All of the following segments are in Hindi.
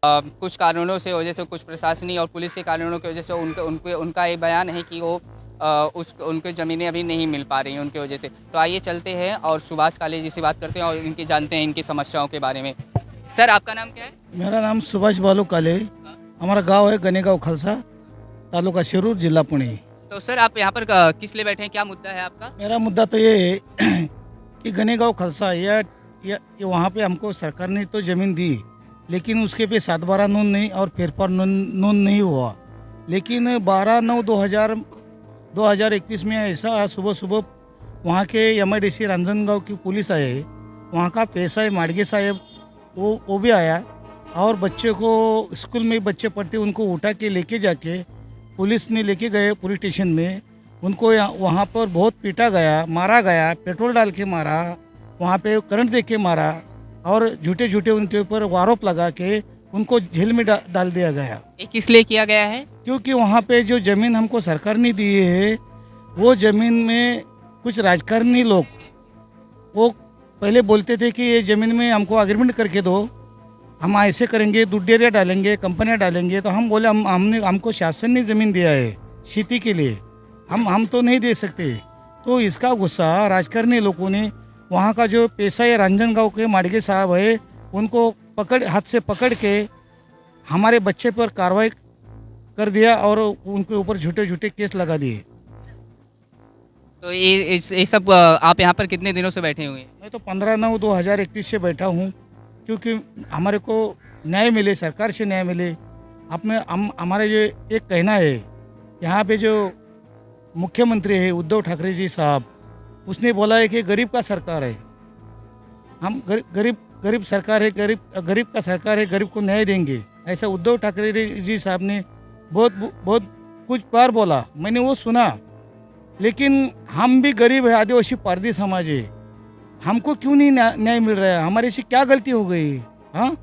कुछ कारणों से वजह से कुछ प्रशासनिक और पुलिस के कारणों की वजह से उनका ये बयान है कि वो उनके ज़मीनें अभी नहीं मिल पा रही हैं उनकी वजह से। तो आइए चलते हैं और सुभाष काले जी से बात करते हैं और इनकी जानते हैं इनकी समस्याओं के बारे में। सर आपका नाम क्या है? मेरा नाम सुभाष बालू काले। हमारा गांव है गनेगांव खालसा, तालुका शिरूर, जिला पुणे। तो सर आप यहाँ पर किस लिए बैठे हैं, क्या मुद्दा है आपका? मेरा मुद्दा तो ये है कि गनेगांव खालसा या वहाँ पे हमको सरकार ने तो ज़मीन दी, लेकिन उसके पे 7/12 नून नहीं और फेरफार नून नहीं हुआ। लेकिन 12/9/2021 में ऐसा सुबह सुबह वहाँ के MIDC रांजनगांव की पुलिस आए, वहाँ का PSI माडगे साहब वो भी आया और बच्चे को स्कूल में बच्चे पढ़ते उनको उठा के लेके जाके पुलिस ने लेके गए पुलिस स्टेशन में। उनको वहाँ पर बहुत पीटा गया, मारा गया, पेट्रोल डाल के मारा, वहाँ पे करंट दे के मारा और झूठे झूठे उनके ऊपर आरोप लगा के उनको जेल में डाल दिया गया। ये किस लिए किया गया है? क्योंकि वहाँ पे जो ज़मीन हमको सरकार ने दी है, वो ज़मीन में कुछ राजकारणी लोग वो पहले बोलते थे कि ये ज़मीन में हमको एग्रीमेंट करके दो, हम ऐसे करेंगे, दुड्डेरिया डालेंगे, कंपनियां डालेंगे। तो हम बोले हमको शासन ने ज़मीन दिया है खेती के लिए, हम तो नहीं दे सकते। तो इसका गुस्सा राजकारणी लोगों ने वहाँ का जो PSI रांजनगांव के माडगे साहब है उनको हाथ से पकड़ के हमारे बच्चे पर कार्रवाई कर दिया और उनके ऊपर झूठे झूठे केस लगा दिए। तो ये सब आप यहाँ पर कितने दिनों से बैठे हुए हैं? मैं तो 15/9/2021 से बैठा हूँ, क्योंकि हमारे को न्याय मिले, सरकार से न्याय मिले। हमारे जो एक कहना है, यहाँ पे जो मुख्यमंत्री है उद्धव ठाकरे जी साहब, उसने बोला है कि गरीब का सरकार है, हम गरीब सरकार है, गरीब का सरकार है, गरीब को न्याय देंगे। ऐसा उद्धव ठाकरे जी साहब ने बहुत कुछ बार बोला, मैंने वो सुना। लेकिन हम भी गरीब है, आदिवासी पारधी समाज है, हमको क्यों नहीं न्याय मिल रहा है? हमारे से क्या गलती हो गई? हाँ,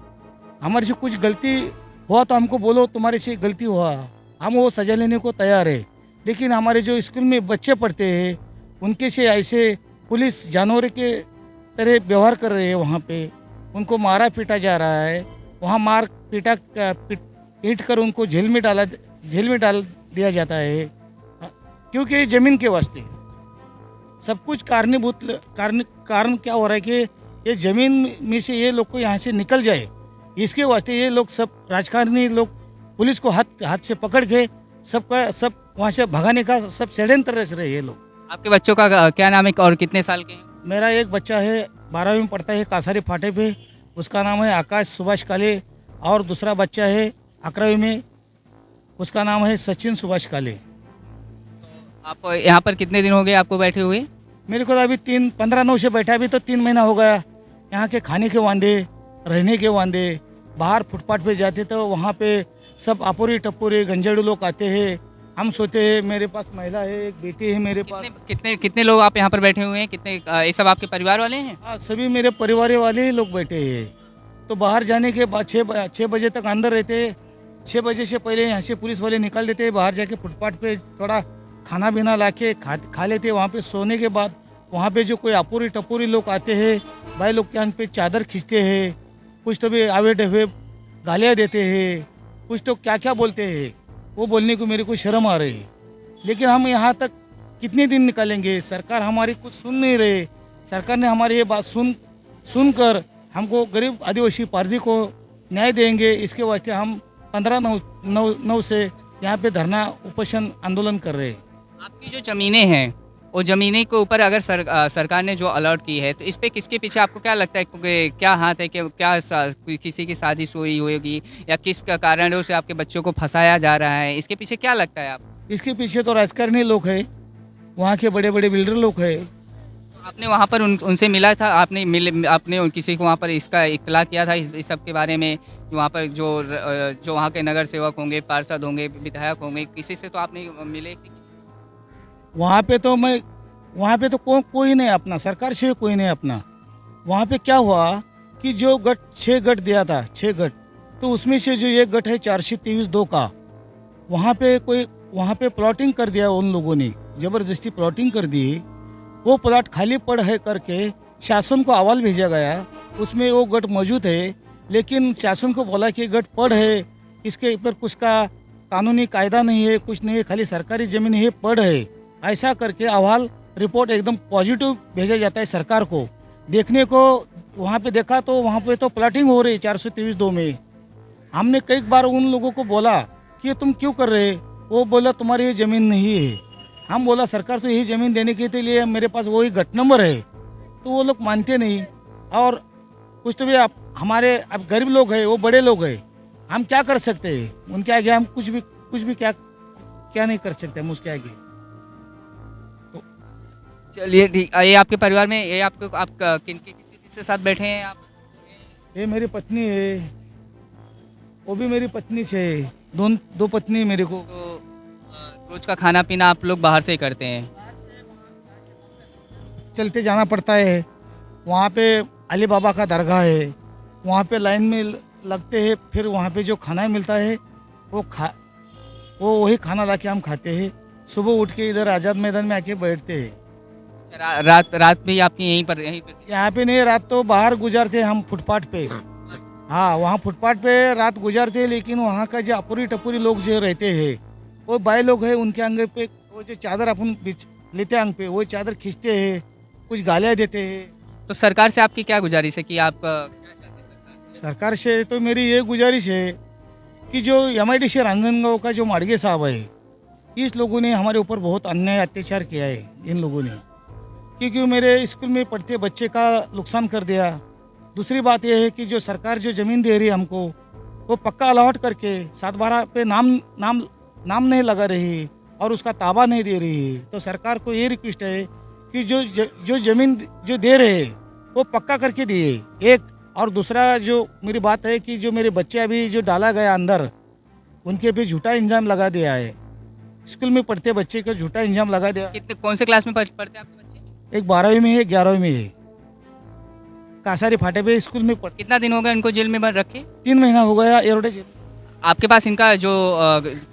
हमारे से कुछ गलती हुआ तो हमको बोलो तुम्हारे से गलती हुआ, हम वो सजा लेने को तैयार है। लेकिन हमारे जो स्कूल में बच्चे पढ़ते हैं उनके से ऐसे पुलिस जानवर के तरह व्यवहार कर रहे हैं। वहाँ पे उनको मारा पीटा जा रहा है, वहाँ पीट कर उनको जेल में डाल दिया जाता है, क्योंकि ज़मीन के वास्ते। सब कुछ कारण क्या हो रहा है कि ये ज़मीन में से ये लोग को यहाँ से निकल जाए, इसके वास्ते ये लोग सब राजकारणी लोग पुलिस को हाथ से पकड़ के सब वहाँ से भगाने का सब षड्यंत्र रच रहे ये लोग। आपके बच्चों का क्या नाम है और कितने साल के हैं? मेरा एक बच्चा है 12वीं में पढ़ता है, कासारी फाटे पे, उसका नाम है आकाश सुभाष काले। और दूसरा बच्चा है 11वीं में, उसका नाम है सचिन सुभाष काले। आप यहाँ पर कितने दिन हो गए आपको बैठे हुए? मेरे को तो अभी 15/9 से बैठा, अभी तो 3 महीना हो गया। यहाँ के खाने के वांदे, रहने के वांदे, बाहर फुटपाथ पे जाते तो वहाँ पे सब अपोरी टपोरी गंजेड़ू लोग आते हैं, हम सोते हैं। मेरे पास महिला है, एक बेटी है मेरे पास। कितने लोग आप यहाँ पर बैठे हुए हैं? कितने ये सब आपके परिवार वाले हैं? हाँ, सभी मेरे परिवार वाले ही लोग बैठे हैं। तो बाहर जाने के बाद 6 बजे तक अंदर रहते हैं। 6 बजे से पहले यहाँ से पुलिस वाले निकाल देते हैं। बाहर जाके फुटपाथ पे थोड़ा खाना बीना ला के खा लेते हैं। वहाँ पे सोने के बाद वहाँ पे जो कोई अपूरी टपूरी लोग आते हैं, भाई लोग के यहाँ पे चादर खींचते हैं, कुछ तो भी आवे डवे गालियाँ देते हैं, कुछ तो क्या क्या बोलते हैं, वो बोलने को मेरे को शर्म आ रही है। लेकिन हम यहाँ तक कितने दिन निकालेंगे? सरकार हमारी कुछ सुन नहीं रहे। सरकार ने हमारी ये बात सुनकर हमको गरीब आदिवासी पारधी को न्याय देंगे, इसके वास्ते हम 15/9 से यहाँ पे धरना उपोषण आंदोलन कर रहे हैं। आपकी जो ज़मीनें हैं वो ज़मीनें के ऊपर अगर सरकार ने जो अलर्ट की है, तो इस पे किसके पीछे आपको क्या लगता है कि क्या हाथ है? कि क्या किसी की साजिश हुई होगी या किस कारणों से आपके बच्चों को फंसाया जा रहा है? इसके पीछे क्या लगता है आप? इसके पीछे तो राजकारणी लोग हैं, वहाँ के बड़े बड़े बिल्डर लोग हैं। आपने वहाँ पर उनसे मिला था? आपने किसी को वहाँ पर इसका इत्तला किया था इस सब के बारे में? वहाँ पर जो वहाँ के नगर सेवक होंगे, पार्षद होंगे, विधायक होंगे, किसी से तो आपने मिले? वहाँ पे तो कोई नहीं अपना, सरकार से कोई नहीं अपना। वहाँ पे क्या हुआ कि जो 6 गट दिया था, 6 गट, तो उसमें से जो एक गट है 423(2) का, वहाँ पे प्लॉटिंग कर दिया उन लोगों ने, ज़बरदस्ती प्लॉटिंग कर दी। वो प्लॉट खाली पड़ है करके शासन को अहवाल भेजा गया, उसमें वो गट मौजूद है। लेकिन शासन को बोला कि गट पड़ है, इसके ऊपर कुछ का कानूनी कायदा नहीं है, कुछ नहीं है, खाली सरकारी ज़मीन है, पड़ है। ऐसा करके अहवाल रिपोर्ट एकदम पॉजिटिव भेजा जाता है सरकार को। देखने को वहाँ पे देखा तो वहाँ पे तो प्लाटिंग हो रही है 423(2) में। हमने कई बार उन लोगों को बोला कि ये तुम क्यों कर रहे, वो बोला तुम्हारी ये ज़मीन नहीं है। हम बोला सरकार तो यही ज़मीन देने के लिए मेरे पास वही गट नंबर है, तो वो लोग मानते नहीं। और कुछ तो भी आप हमारे अब गरीब लोग हैं, वो बड़े लोग हैं, हम क्या कर सकते हैं उनके आगे? हम कुछ भी क्या नहीं कर सकते हम उसके आगे। चलिए ठीक, ये आपके परिवार में ये आपको आप किसके साथ बैठे हैं आप? ये मेरी पत्नी है, वो भी मेरी पत्नी से, दो पत्नी है मेरे को। तो रोज का खाना पीना आप लोग बाहर से ही करते हैं? चलते जाना पड़ता है। वहाँ पे अली बाबा का दरगाह है, वहाँ पे लाइन में लगते हैं, फिर वहाँ पे जो खाना मिलता है वो वही खाना ला के हम खाते हैं। सुबह उठ के इधर आज़ाद मैदान में आके बैठते हैं। रात भी आपकी यहीं पर यहाँ पे नहीं, रात तो बाहर गुजारते हम फुटपाथ पे। हाँ, वहाँ फुटपाथ पे रात गुजारते हैं, लेकिन वहाँ का जो अपूरी टपूरी लोग जो रहते हैं, वो भाई लोग हैं, उनके अंग पे वो जो चादर अपन लेते हैं अंग पे, वो चादर खींचते हैं, कुछ गालियाँ देते हैं। तो सरकार से आपकी क्या गुजारिश है कि आप क्या चाहते हैं सरकार से तो मेरी ये गुजारिश है कि जो MIDC रांजनगांव का जो माड़गे साहब है, इस लोगों ने हमारे ऊपर बहुत अन्याय अत्याचार किया है इन लोगों ने, क्योंकि मेरे स्कूल में पढ़ते बच्चे का नुकसान कर दिया। दूसरी बात यह है कि जो सरकार जो ज़मीन दे रही है हमको, वो पक्का अलॉट करके 7/12 पे नाम नहीं लगा रही और उसका ताबा नहीं दे रही है। तो सरकार को ये रिक्वेस्ट है कि जो ज़मीन जो दे रहे हैं वो पक्का करके दिए, एक। और दूसरा जो मेरी बात है कि जो मेरे बच्चे अभी जो डाला गया अंदर, उनके भी झूठा इल्ज़ाम लगा दिया है। स्कूल में पढ़ते बच्चे का झूठा इल्ज़ाम लगा दिया। कितने कौन से क्लास में पढ़ते हैं आपके बच्चे? एक 12वीं में है, 11वीं में है, कासारी फाटे पे स्कूल में पढ़। कितना दिन हो गया इनको जेल में बंद रखे? 3 महीना हो गया एरोडे जेल। आपके पास इनका जो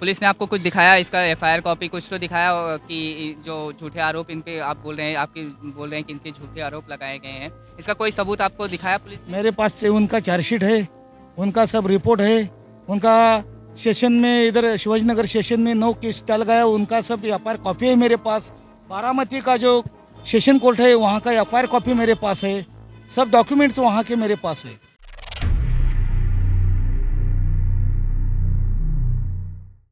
पुलिस ने आपको कुछ दिखाया, इसका FIR कॉपी कुछ तो दिखाया कि जो झूठे आरोप इन पे आप बोल रहे हैं, बोल रहे हैं कि इनके झूठे आरोप लगाए गए हैं, इसका कोई सबूत आपको दिखाया पुलिस ने? मेरे पास से उनका चार्जशीट है, उनका सब रिपोर्ट है, उनका सेशन में इधर शिवाजीनगर सेशन में 9 केस चल गया, उनका सब FIR कॉपी है मेरे पास। बारामती का जो सेशन कोर्ट है वहाँ का FIR कॉपी मेरे पास है, सब डॉक्यूमेंट्स वहाँ के मेरे पास है।